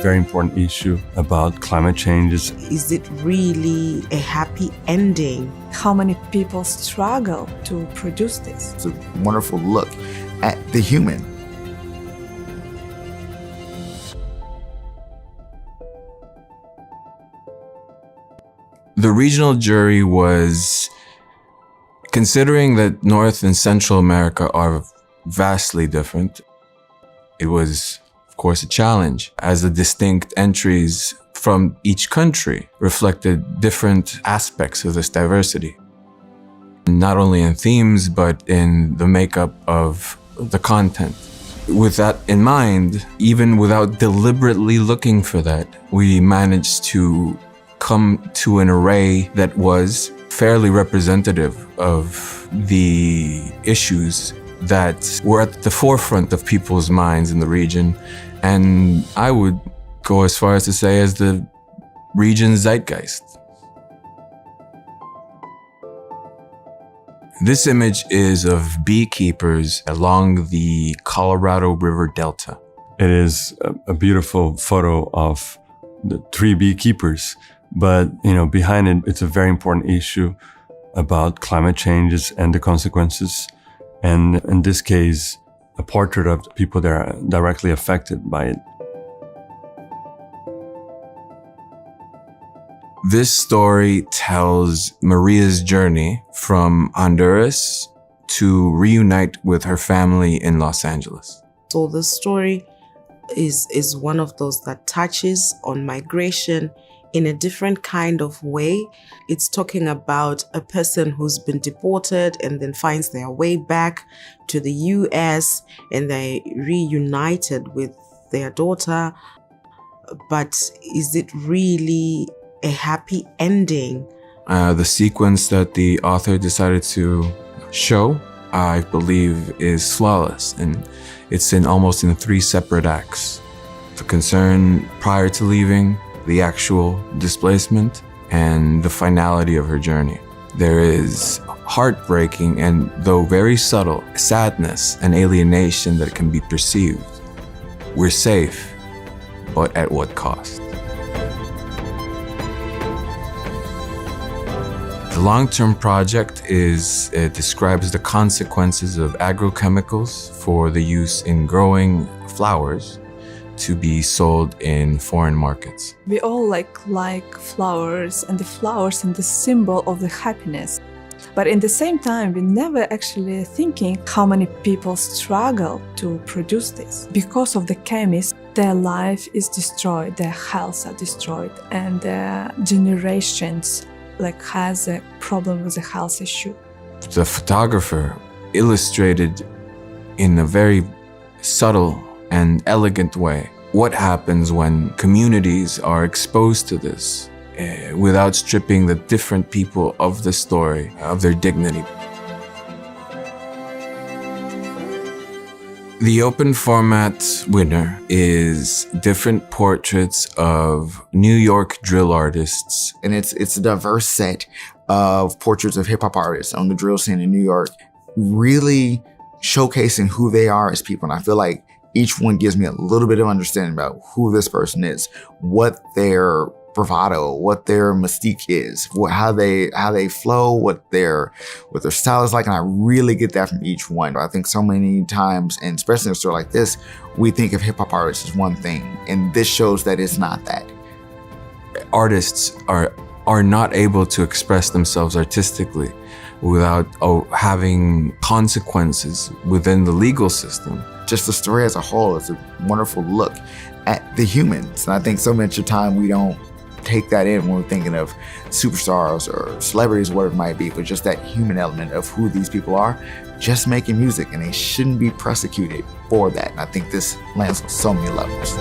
very important issue about climate change. Is it really a happy ending? How many people struggle to produce this? It's a wonderful look at the human. The regional jury was considering that North and Central America are vastly different. It was, of course, a challenge, as the distinct entries from each country reflected different aspects of this diversity, not only in themes, but in the makeup of the content. With that in mind, even without deliberately looking for that, we managed to come to an array that was fairly representative of the issues that were at the forefront of people's minds in the region, and I would go as far as to say as the region's zeitgeist. This image is of beekeepers along the Colorado River Delta. It is a beautiful photo of the three beekeepers, but behind it, it's a very important issue about climate changes and the consequences. And in this case, a portrait of the people that are directly affected by it. This story tells Maria's journey from Honduras to reunite with her family in Los Angeles. So the story is one of those that touches on migration in a different kind of way. It's talking about a person who's been deported and then finds their way back to the US, and they reunited with their daughter. But is it really a happy ending? The sequence that the author decided to show, I believe, is flawless, and it's almost in 3 separate acts. The concern prior to leaving, the actual displacement, and the finality of her journey. There is heartbreaking and, though very subtle, sadness and alienation that can be perceived. We're safe, but at what cost? The long-term project describes the consequences of agrochemicals for the use in growing flowers to be sold in foreign markets. We all like flowers, and the flowers and the symbol of the happiness. But in the same time, we never actually thinking how many people struggle to produce this. Because of the chemists, their life is destroyed, their health are destroyed, and their generations has a problem with a health issue. The photographer illustrated in a very subtle and elegant way what happens when communities are exposed to this without stripping the different people of the story of their dignity. The open format winner is different portraits of New York drill artists. And it's a diverse set of portraits of hip hop artists on the drill scene in New York, really showcasing who they are as people. And I feel like each one gives me a little bit of understanding about who this person is, what their bravado, what their mystique is, how they flow, what their style is like. And I really get that from each one. I think so many times, and especially in a story like this, we think of hip hop artists as one thing, and this shows that it's not that. Artists are not able to express themselves artistically without having consequences within the legal system. Just the story as a whole is a wonderful look at the humans. And I think so much of the time we don't take that in when we're thinking of superstars or celebrities, whatever it might be, but just that human element of who these people are, just making music, and they shouldn't be prosecuted for that. And I think this lands on so many levels.